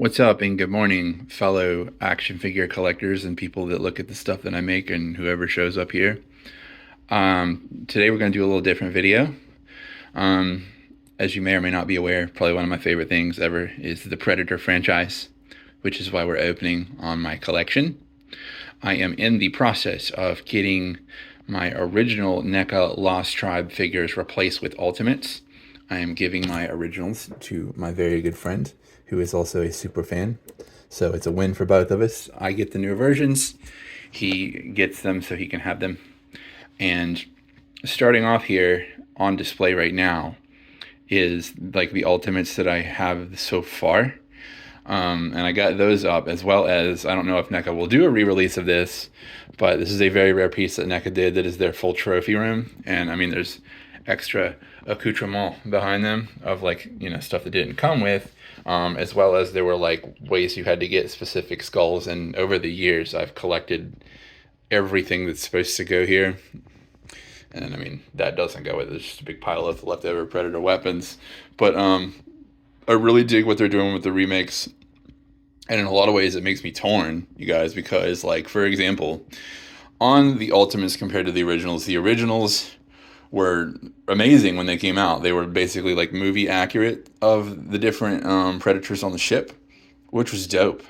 What's up and good morning, fellow action figure collectors and people that look at the stuff that I make and whoever shows up here. Today we're going to do a little different video. Um, as you may or may not be aware, probably one of my favorite things ever is the Predator franchise, which is why we're opening on my collection. I am in the process of getting my original Neca Lost Tribe figures replaced with Ultimates. I am giving my originals to my very good friend, who is also a super fan. So it's a win for both of us. I get the newer versions. He gets them so he can have them. And starting off here on display right now is like the Ultimates that I have so far. And I got those up, as well as, I don't know if NECA will do a re-release of this, but this is a very rare piece that NECA did that is their full trophy room. And I mean, there's extra accoutrement behind them of like, you know, stuff that didn't come with, as well as there were like ways you had to get specific skulls. And over the years, I've collected everything that's supposed to go here. And I mean, that doesn't go with it. It's just a big pile of leftover Predator weapons. But I really dig what they're doing with the remakes. And in a lot of ways, it makes me torn, you guys, because, like, for example, on the Ultimates compared to the originals were amazing when they came out. They were basically, like, movie accurate of the different Predators on the ship, which was dope.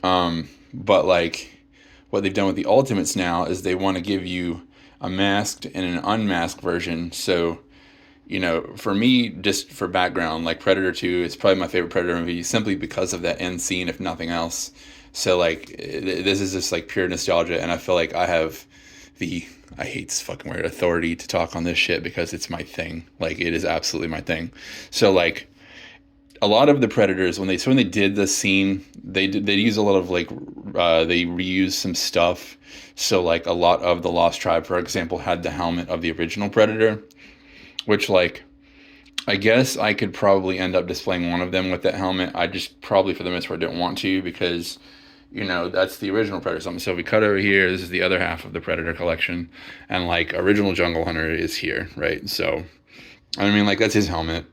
But, like, what they've done with the Ultimates now is they want to give you a masked and an unmasked version. So, you know, for me, just for background, like Predator 2 is probably my favorite Predator movie simply because of that end scene, if nothing else. So, like, this is just, like, pure nostalgia, and I feel like I have I hate this fucking word, authority to talk on this shit because it's my thing. Like, it is absolutely my thing. So, like, a lot of the Predators, when they did the scene, they use a lot of, like, they reuse some stuff. So, like, a lot of the Lost Tribe, for example, had the helmet of the original Predator, which, like, I guess I could probably end up displaying one of them with that helmet. I just probably, for the most part, didn't want to because, you know, that's the original Predator. So if we cut over here, this is the other half of the Predator collection. And, like, original Jungle Hunter is here, right? So, I mean, like, that's his helmet.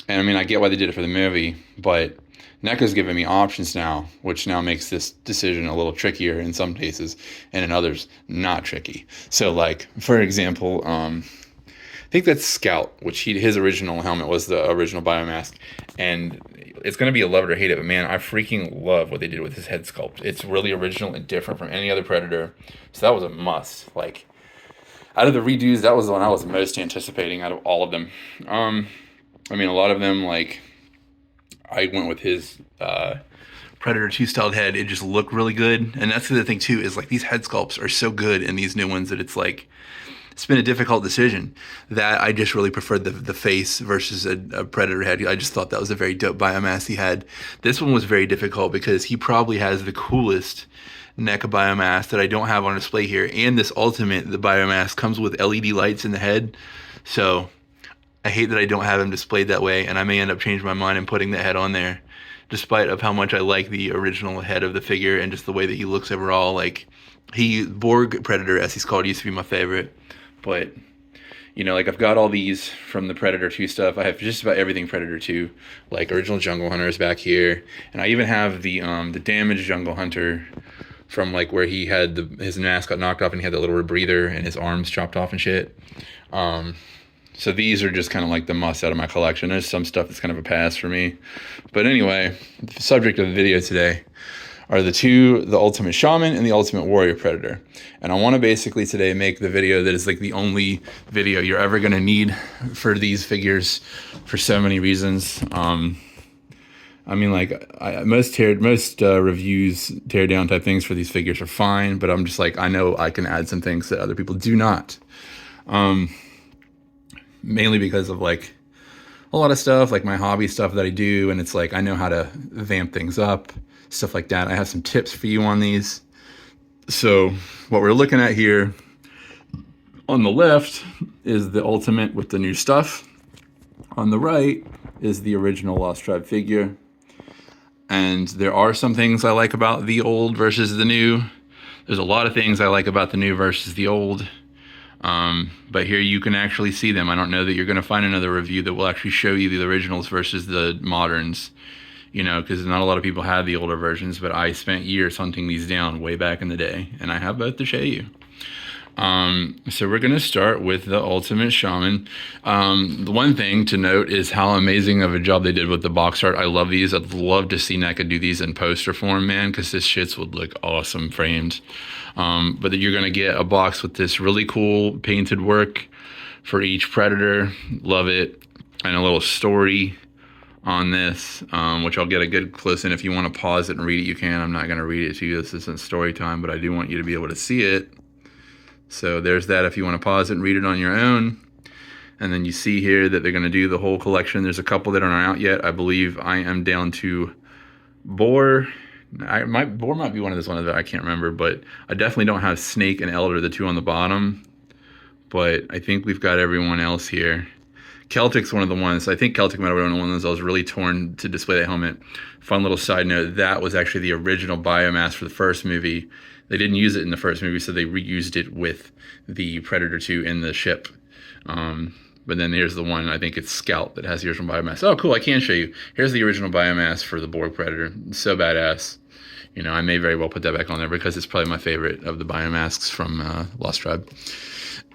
And, I mean, I get why they did it for the movie, but NECA's giving me options now, which now makes this decision a little trickier in some cases, and in others, not tricky. So, like, for example, I think that's Scout, which his original helmet was the original biomask, and it's going to be a love it or hate it, but man, I freaking love what they did with his head sculpt. It's really original and different from any other Predator, so that was a must. Like, out of the redos, that was the one I was most anticipating out of all of them. I mean, a lot of them, like, I went with his Predator 2 styled head. It just looked really good, and that's the other thing too, is like these head sculpts are so good in these new ones that it's like, it's been a difficult decision that I just really preferred the face versus a Predator head. I just thought that was a very dope biomass he had. This one was very difficult because he probably has the coolest NECA biomass that I don't have on display here. And this Ultimate, the biomass, comes with LED lights in the head. So I hate that I don't have him displayed that way, and I may end up changing my mind and putting the head on there, despite of how much I like the original head of the figure and just the way that he looks overall. Like, Borg Predator, as he's called, used to be my favorite. But, you know, like, I've got all these from the Predator 2 stuff. I have just about everything Predator 2. Like, original Jungle Hunter is back here. And I even have the damaged Jungle Hunter from, like, where he had his mask got knocked off and he had that little rebreather and his arms chopped off and shit. So these are just kind of like the must out of my collection. There's some stuff that's kind of a pass for me. But anyway, the subject of the video today are the Ultimate Shaman and the Ultimate Warrior Predator. And I want to basically today make the video that is like the only video you're ever going to need for these figures for so many reasons. I mean, like, most reviews, tear down type things for these figures are fine, but I'm just like, I know I can add some things that other people do not. Mainly because of, like, a lot of stuff, like my hobby stuff that I do, and it's like, I know how to vamp things up, stuff like that. I have some tips for you on these. So what we're looking at here on the left is the Ultimate with the new stuff. On the right is the original Lost Tribe figure. And there are some things I like about the old versus the new. There's a lot of things I like about the new versus the old. But here you can actually see them. I don't know that you're going to find another review that will actually show you the originals versus the moderns you know, because not a lot of people have the older versions, but I spent years hunting these down way back in the day, and I have both to show you. So we're going to start with the Ultimate Shaman. The one thing to note is how amazing of a job they did with the box art. I love these. I'd love to see Neca do these in poster form, man, because this shits would look awesome framed. But you're going to get a box with this really cool painted work for each predator. Love it. And a little story on this, which I'll get a good close in. If you want to pause it and read it, you can. I'm not going to read it to you. This isn't story time, but I do want you to be able to see it. So there's that if you want to pause it and read it on your own. And then you see here that they're going to do the whole collection. There's a couple that aren't out yet. I believe I am down to boar. Boar might be one of those ones that I can't remember, but I definitely don't have snake and elder, the two on the bottom. But I think we've got everyone else here. Celtic's one of the ones. I think Celtic might have been one of those I was really torn to display that helmet. Fun little side note, that was actually the original biomass for the first movie. They didn't use it in the first movie, so they reused it with the Predator 2 in the ship. But then here's the one, I think it's Scout, that has the original biomass. Oh, cool, I can show you. Here's the original biomass for the Borg Predator. It's so badass. You know, I may very well put that back on there because it's probably my favorite of the biomasks from Lost Tribe.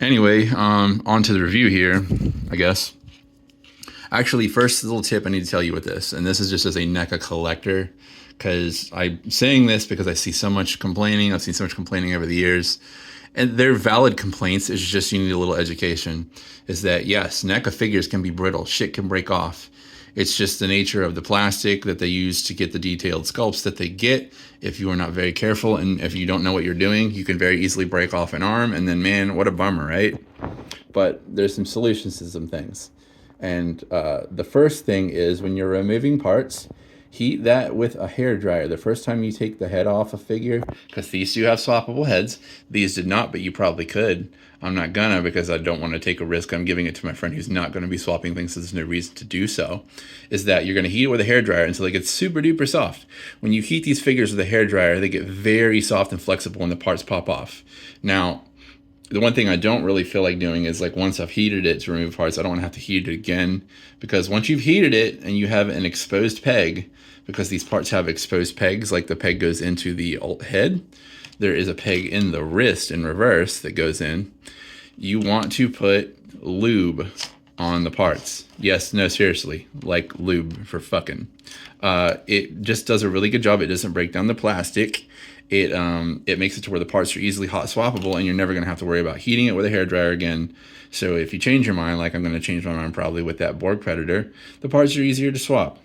Anyway, on to the review here, I guess. Actually, first little tip I need to tell you with this, and this is just as a NECA collector, because I'm saying this because I see so much complaining. I've seen so much complaining over the years, and they're valid complaints. It's just you need a little education. Is that yes, NECA figures can be brittle. Shit can break off. It's just the nature of the plastic that they use to get the detailed sculpts that they get. If you are not very careful and if you don't know what you're doing, you can very easily break off an arm, and then man, what a bummer, right? But there's some solutions to some things. And the first thing is when you're removing parts, heat that with a hair dryer. The first time you take the head off a figure, because these do have swappable heads. These did not, but you probably could. I'm not gonna because I don't want to take a risk. I'm giving it to my friend who's not going to be swapping things, so there's no reason to do so. Is that you're going to heat it with a hair dryer until it gets super duper soft. When you heat these figures with a hair dryer, they get very soft and flexible and the parts pop off. Now, the one thing I don't really feel like doing is like once I've heated it to remove parts, I don't want to have to heat it again, because once you've heated it and you have an exposed peg, because these parts have exposed pegs, like the peg goes into the head, there is a peg in the wrist in reverse that goes in. You want to put lube on the parts. Yes, no, seriously, like lube for fucking. It just does a really good job. It doesn't break down the plastic. It makes it to where the parts are easily hot swappable, and you're never going to have to worry about heating it with a hairdryer again. So if you change your mind, like I'm going to change my mind probably with that Borg Predator, the parts are easier to swap.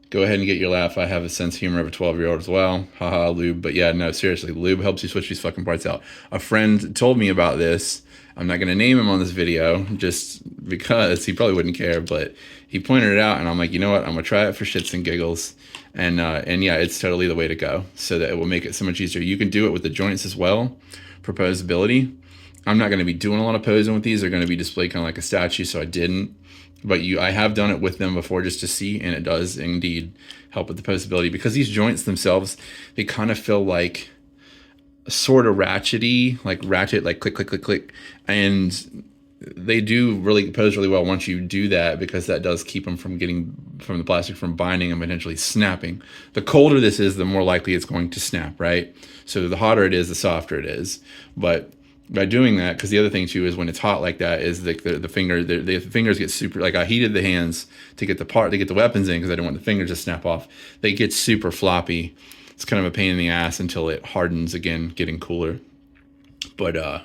Go ahead and get your laugh. I have a sense of humor of a 12-year-old as well. Haha, lube. But yeah, no, seriously, lube helps you switch these fucking parts out. A friend told me about this. I'm not going to name him on this video just because he probably wouldn't care, but he pointed it out, and I'm like, you know what? I'm going to try it for shits and giggles. And yeah, it's totally the way to go, so that it will make it so much easier. You can do it with the joints as well for posability. I'm not going to be doing a lot of posing with these. They're going to be displayed kind of like a statue, so I didn't. But I have done it with them before just to see, and it does indeed help with the posability, because these joints themselves, they kind of feel like sort of ratchety, like ratchet, like click, click, click, click. And they do really pose really well once you do that, because that does keep them from the plastic from binding and potentially snapping. The colder this is, the more likely it's going to snap, right? So the hotter it is, the softer it is. But by doing that, because the other thing too is when it's hot like that, is the fingers get super, like I heated the hands to get the weapons in because I didn't want the fingers to snap off. They get super floppy. It's kind of a pain in the ass until it hardens again, getting cooler. But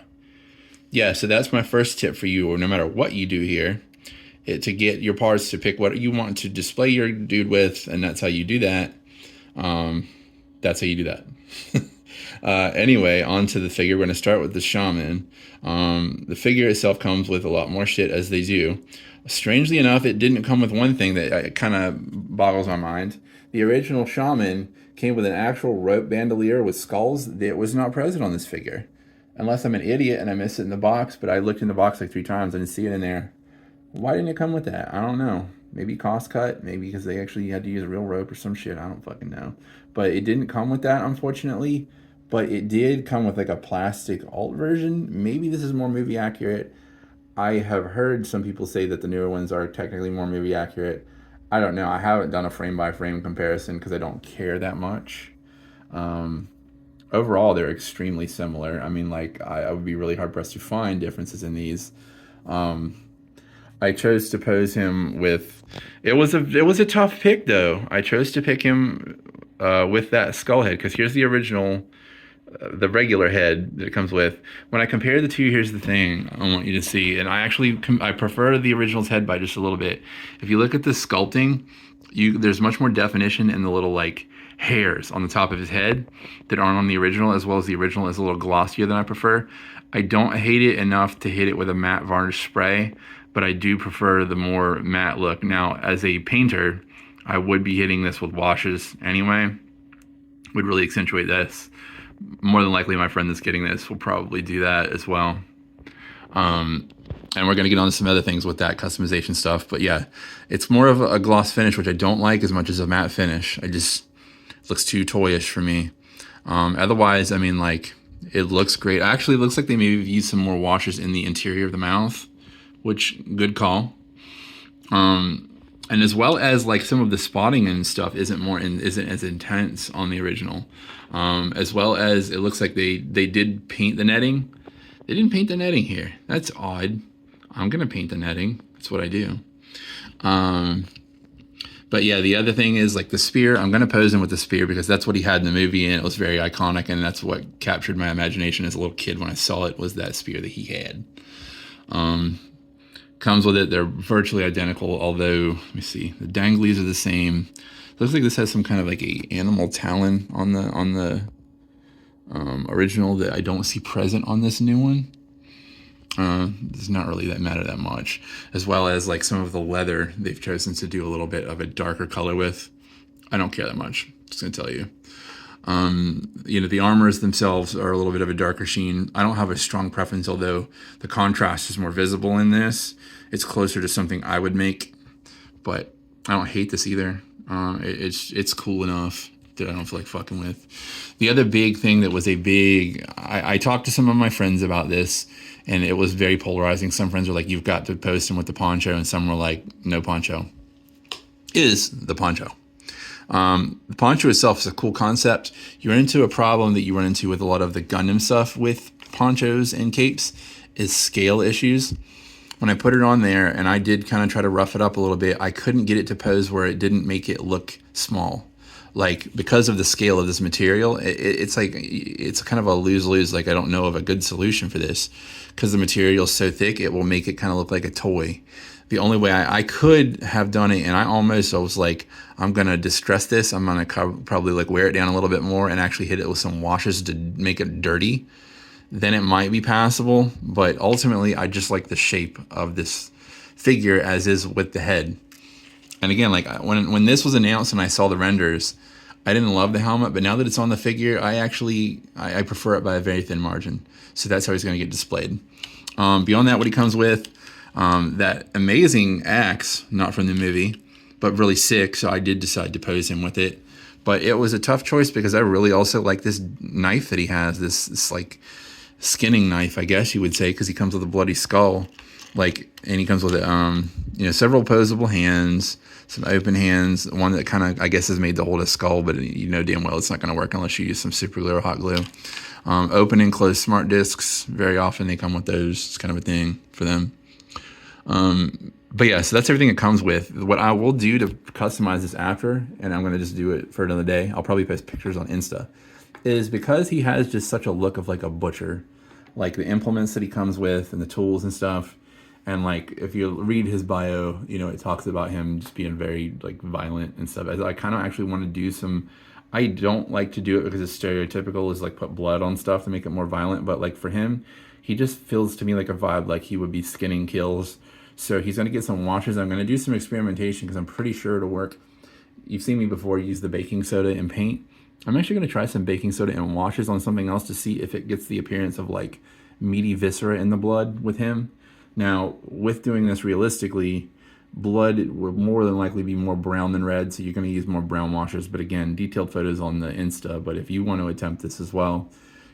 yeah, so that's my first tip for you, or no matter what you do here, to get your parts to pick what you want to display your dude with, and that's how you do that. Anyway, on to the figure. We're going to start with the shaman. The figure itself comes with a lot more shit, as they do. Strangely enough, it didn't come with one thing that kind of boggles my mind. The original shaman came with an actual rope bandolier with skulls that was not present on this figure. Unless I'm an idiot and I missed it in the box, but I looked in the box like 3 times. I didn't see it in there. Why didn't it come with that? I don't know. Maybe cost cut. Maybe because they actually had to use a real rope or some shit. I don't fucking know. But it didn't come with that, unfortunately. But it did come with like a plastic alt version. Maybe this is more movie accurate. I have heard some people say that the newer ones are technically more movie accurate. I don't know. I haven't done a frame by frame comparison because I don't care that much. Um, Overall, they're extremely similar. I mean, like I would be really hard pressed to find differences in these. Um, I chose to pose him with. It was a tough pick though. I chose to pick him with that skull head because here's the original, the regular head that it comes with. When I compare the two, here's the thing I want you to see, and I prefer the original's head by just a little bit. If you look at the sculpting, there's much more definition in the little like hairs on the top of his head that aren't on the original, as well as the original is a little glossier than I prefer. I don't hate it enough to hit it with a matte varnish spray, but I do prefer the more matte look. Now, as a painter, I would be hitting this with washes anyway. Would really accentuate this. More than likely, my friend that's getting this will probably do that as well. And we're going to get on to some other things with that customization stuff. But yeah, it's more of a gloss finish, which I don't like as much as a matte finish. It looks too toyish for me. Otherwise, I mean, like, it looks great. Actually, it looks like they maybe used some more washes in the interior of the mouth, which, good call. And as well as like some of the spotting and stuff isn't as intense on the original. As well as it looks like they did paint the netting. They didn't paint the netting here. That's odd. I'm gonna paint the netting. That's what I do. But yeah, the other thing is like the spear. I'm gonna pose him with the spear because that's what he had in the movie, and it was very iconic, and that's what captured my imagination as a little kid when I saw it, was that spear that he had. Comes with it. They're virtually identical, although let me see. The danglies are the same. Looks like this has some kind of like a animal talon on the original that I don't see present on this new one. Does not really matter that much. As well as like some of the leather they've chosen to do a little bit of a darker color with. I don't care that much. Just gonna tell you. The armors themselves are a little bit of a darker sheen. I don't have a strong preference, although the contrast is more visible in this. It's closer to something I would make, but I don't hate this either. It's cool enough that I don't feel like fucking with. The other big thing that was I talked to some of my friends about this, and it was very polarizing. Some friends were like, you've got to post him with the poncho, and some were like, no poncho. Is the poncho. The poncho itself is a cool concept. You run into a problem that you run into with a lot of the Gundam stuff with ponchos and capes is scale issues. When I put it on there and I did kind of try to rough it up a little bit, I couldn't get it to pose where it didn't make it look small. Like, because of the scale of this material, it's kind of a lose-lose. Like, I don't know of a good solution for this because the material is so thick, it will make it kind of look like a toy. The only way I could have done it, and I was like, I'm going to distress this. I'm going to probably like wear it down a little bit more and actually hit it with some washes to make it dirty. Then it might be passable. But ultimately, I just like the shape of this figure as is with the head. And again, like when this was announced and I saw the renders, I didn't love the helmet. But now that it's on the figure, I prefer it by a very thin margin. So that's how he's going to get displayed. Beyond that, what he comes with, that amazing axe, not from the movie, but really sick. So I did decide to pose him with it. But it was a tough choice because I really also like this knife that he has, this like skinning knife, I guess you would say, because he comes with a bloody skull. And he comes with several posable hands, some open hands, one that kind of, I guess, is made to hold a skull, but you know damn well it's not going to work unless you use some super glue or hot glue. Open and closed smart discs, very often they come with those. It's kind of a thing for them. But yeah, so that's everything it comes with. What I will do to customize this after, and I'm going to just do it for another day, I'll probably post pictures on Insta, is because he has just such a look of like a butcher, like the implements that he comes with and the tools and stuff. And like, if you read his bio, it talks about him just being very like violent and stuff. I kind of actually want to do some, I don't like to do it because it's stereotypical, is like put blood on stuff to make it more violent. But like for him, he just feels to me like a vibe, like he would be skinning kills. So he's going to get some washes. I'm going to do some experimentation because I'm pretty sure it'll work. You've seen me before use the baking soda and paint. I'm actually going to try some baking soda and washes on something else to see if it gets the appearance of like meaty viscera in the blood with him. Now, with doing this realistically, blood will more than likely be more brown than red, so you're going to use more brown washes. But again, detailed photos on the Insta. But if you want to attempt this as well,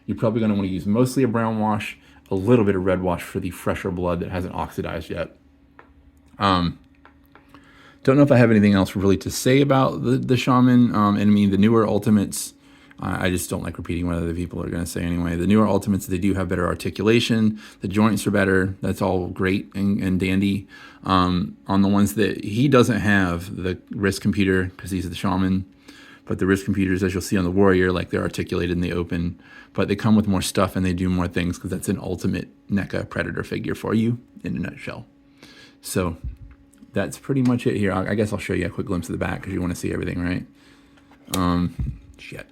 you're probably going to want to use mostly a brown wash, a little bit of red wash for the fresher blood that hasn't oxidized yet. Don't know if I have anything else really to say about the shaman. And I mean, the newer ultimates, I just don't like repeating what other people are going to say anyway. The newer ultimates, they do have better articulation. The joints are better. That's all great and dandy. On the ones that he doesn't have, the wrist computer, because he's the shaman. But the wrist computers, as you'll see on the warrior, like they're articulated and they open. But they come with more stuff and they do more things because that's an ultimate Neca predator figure for you in a nutshell. So that's pretty much it here. I guess I'll show you a quick glimpse of the back because you want to see everything, right? Shit.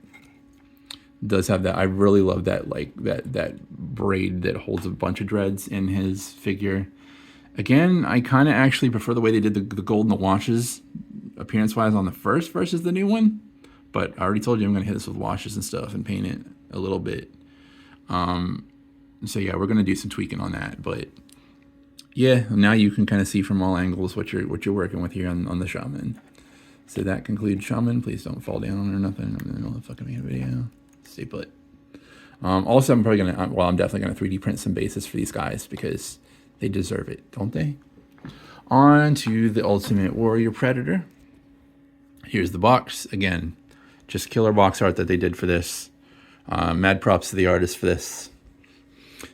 It does have that. I really love that, like that braid that holds a bunch of dreads in his figure. Again, I kind of actually prefer the way they did the gold and the washes appearance-wise on the first versus the new one. But I already told you I'm going to hit this with washes and stuff and paint it a little bit. So yeah, we're going to do some tweaking on that. But yeah, now you can kind of see from all angles what you're working with here on the shaman. So that concludes shaman. Please don't fall down or nothing. I'm in the middle of the fucking video. Stay put. Also, I'm probably going to, well, I'm definitely going to 3D print some bases for these guys because they deserve it, don't they? On to the Ultimate Warrior Predator. Here's the box. Again, just killer box art that they did for this. Mad props to the artist for this.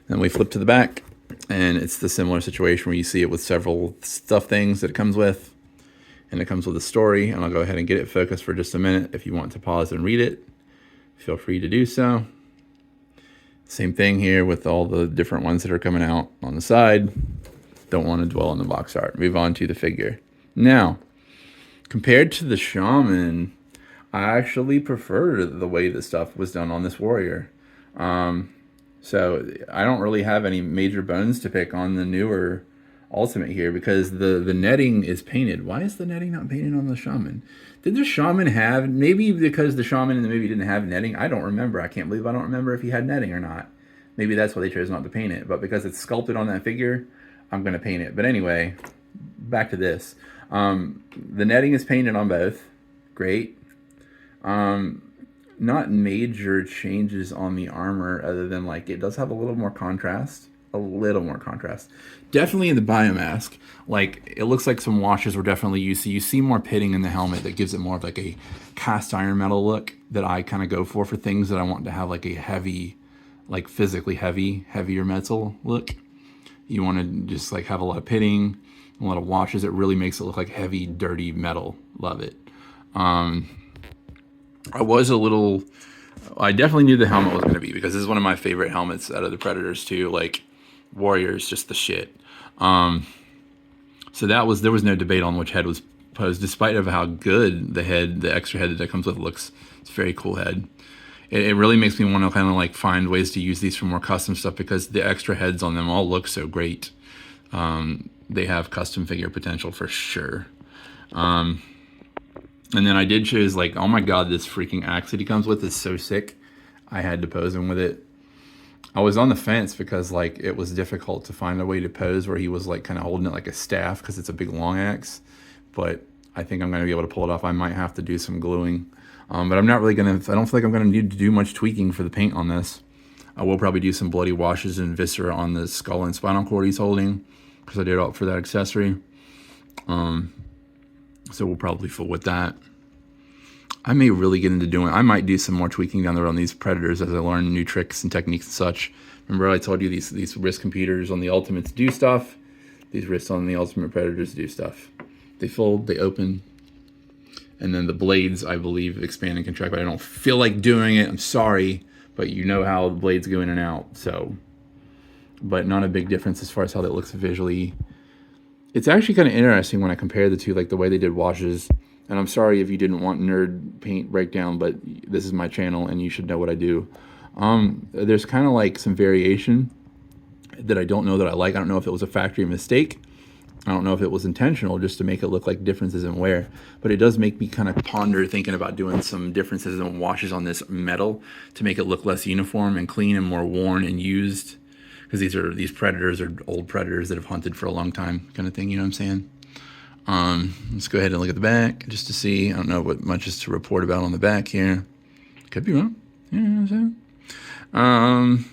Then we flip to the back, and it's the similar situation where you see it with several stuff things that it comes with. And it comes with a story, and I'll go ahead and get it focused for just a minute. If you want to pause and read it, feel free to do so. Same thing here with all the different ones that are coming out on the side. Don't want to dwell on the box art. Move on to the figure. Now, compared to the shaman, I actually prefer the way the stuff was done on this warrior. So I don't really have any major bones to pick on the newer ultimate here because the netting is painted. Why is the netting not painted on the shaman? Did the shaman have, maybe because the shaman in the movie didn't have netting? I don't remember. I can't believe I don't remember if he had netting or not. Maybe that's why they chose not to paint it. But because it's sculpted on that figure, I'm going to paint it. But anyway, back to this. The netting is painted on both. Great. Not major changes on the armor other than like it does have a little more contrast. A little more contrast. Definitely in the biomask, like it looks like some washes were definitely used. So you see more pitting in the helmet that gives it more of like a cast iron metal look that I kind of go for things that I want to have like a heavy, like physically heavier metal look. You want to just like have a lot of pitting, a lot of washes. It really makes it look like heavy, dirty metal. Love it. I definitely knew the helmet was going to be because this is one of my favorite helmets out of the Predators too. Like Warriors, just the shit. So there was no debate on which head was posed, despite of how good the extra head that comes with looks. It's a very cool head. It really makes me want to kind of like find ways to use these for more custom stuff because the extra heads on them all look so great. They have custom figure potential for sure. And then I did choose like, oh my God, this freaking axe that he comes with is so sick. I had to pose him with it. I was on the fence because like it was difficult to find a way to pose where he was like kind of holding it like a staff because it's a big long axe. But I think I'm going to be able to pull it off. I might have to do some gluing. But I'm not really going to, I don't feel like I'm going to need to do much tweaking for the paint on this. I will probably do some bloody washes and viscera on the skull and spinal cord he's holding because I did opt for that accessory. So we'll probably fool with that. I may really get into I might do some more tweaking down the road on these Predators as I learn new tricks and techniques and such. Remember I told you these wrist computers on the Ultimates do stuff. These wrists on the Ultimate Predators do stuff. They fold, they open, and then the blades, I believe, expand and contract, but I don't feel like doing it. I'm sorry, but you know how the blades go in and out, so. But not a big difference as far as how that looks visually. It's actually kind of interesting when I compare the two, like the way they did washes. And I'm sorry if you didn't want nerd paint breakdown, but this is my channel and you should know what I do. There's kind of like some variation that I don't know that I like. I don't know if it was a factory mistake. I don't know if it was intentional just to make it look like differences in wear. But it does make me kind of ponder thinking about doing some differences in washes on this metal to make it look less uniform and clean and more worn and used. Because these Predators are old Predators that have hunted for a long time kind of thing, you know what I'm saying? Let's go ahead and look at the back just to see. I don't know what much is to report about on the back here. Could be wrong. You know what I'm saying?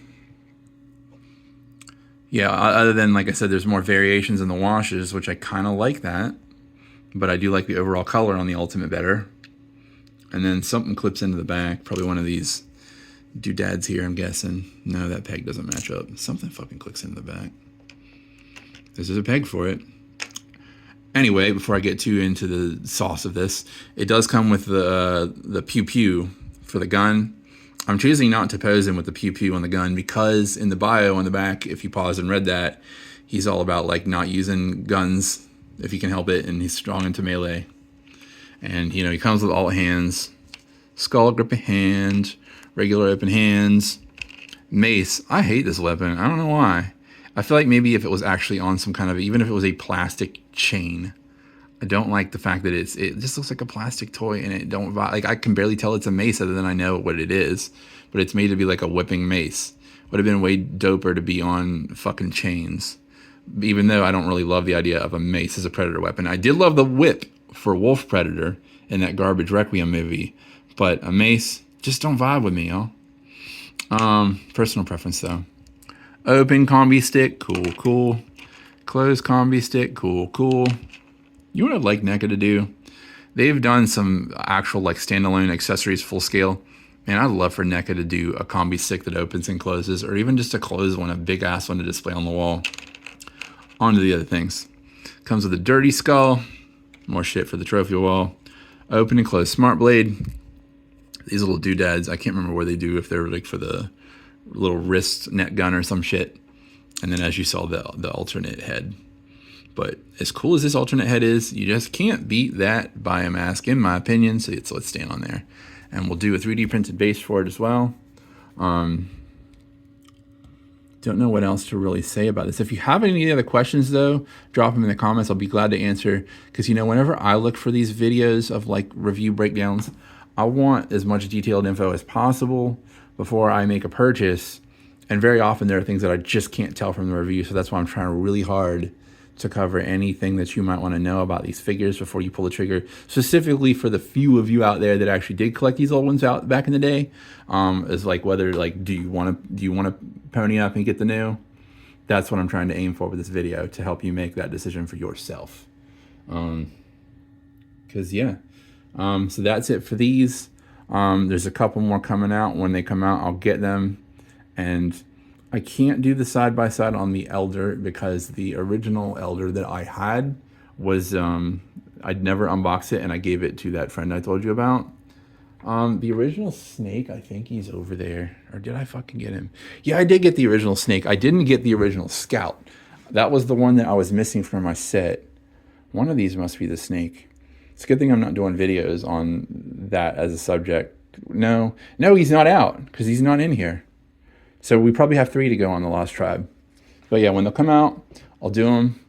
Yeah, other than, like I said, there's more variations in the washes, which I kind of like that. but I do like the overall color on the Ultimate better. And then something clips into the back, probably one of these doodads here, I'm guessing. No, that peg doesn't match up. Something fucking clicks into the back. This is a peg for it. Anyway, before I get too into the sauce of this, it does come with the pew pew for the gun. I'm choosing not to pose him with the pew pew on the gun because in the bio on the back, if you pause and read that, he's all about like not using guns if he can help it, and he's strong into melee. And you know, he comes with all hands, skull gripping hand, regular open hands, mace. I hate this weapon. I don't know why. I feel like maybe if it was actually on some kind of, even if it was a plastic chain, I don't like the fact that it just looks like a plastic toy, and it don't, like, I can barely tell it's a mace other than I know what it is, but it's made to be like a whipping mace. Would have been way doper to be on fucking chains, even though I don't really love the idea of a mace as a predator weapon. I did love the whip for Wolf Predator in that garbage Requiem movie, but a mace just don't vibe with me, y'all. Personal preference though. Open combi stick, cool, cool. Closed combi stick, cool, cool. You know what I'd like Neca to do? They've done some actual like standalone accessories full scale. Man, I'd love for Neca to do a combi stick that opens and closes, or even just a closed one, a big ass one to display on the wall. On to the other things. Comes with a dirty skull. More shit for the trophy wall. Open and closed smart blade. These little doodads, I can't remember where they do, if they're like for the little wrist net gun or some shit. And then as you saw, the alternate head. But as cool as this alternate head is, you just can't beat that biomask, in my opinion. So let's stand on there. And we'll do a 3D printed base for it as well. Don't know what else to really say about this. If you have any other questions, though, drop them in the comments. I'll be glad to answer. Because, you know, whenever I look for these videos of, like, review breakdowns, I want as much detailed info as possible before I make a purchase. And very often there are things that I just can't tell from the review. So that's why I'm trying really hard to cover anything that you might want to know about these figures before you pull the trigger, specifically for the few of you out there that actually did collect these old ones out back in the day. Is like whether, like, do you want to pony up and get the new? That's what I'm trying to aim for with this video, to help you make that decision for yourself. Because yeah, so that's it for these. There's a couple more coming out. When they come out, I'll get them. And I can't do the side-by-side on the Elder because the original Elder that I had was, I'd never unboxed it, and I gave it to that friend I told you about. The original Snake, I think he's over there. Or did I fucking get him? Yeah, I did get the original Snake. I didn't get the original Scout. That was the one that I was missing from my set. One of these must be the Snake. It's a good thing I'm not doing videos on that as a subject. No, he's not out because he's not in here. So we probably have 3 to go on the Lost Tribe. But yeah, when they'll come out, I'll do them.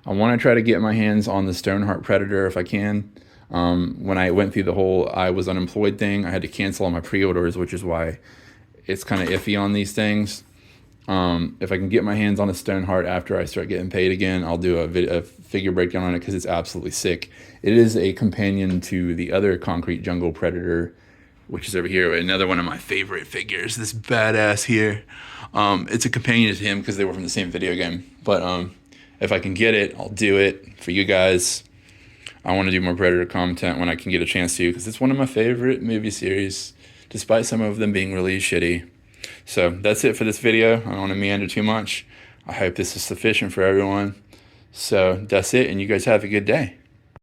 I want to try to get my hands on the Stoneheart Predator if I can. When I went through the whole I was unemployed thing, I had to cancel all my pre-orders, which is why it's kind of iffy on these things. If I can get my hands on a Stoneheart after I start getting paid again, I'll do a figure breakdown on it because it's absolutely sick. It is a companion to the other Concrete Jungle Predator, which is over here, another one of my favorite figures, this badass here. It's a companion to him because they were from the same video game. But if I can get it, I'll do it for you guys. I want to do more Predator content when I can get a chance to, because it's one of my favorite movie series, despite some of them being really shitty. So that's it for this video. I don't want to meander too much. I hope this is sufficient for everyone. So that's it, and you guys have a good day.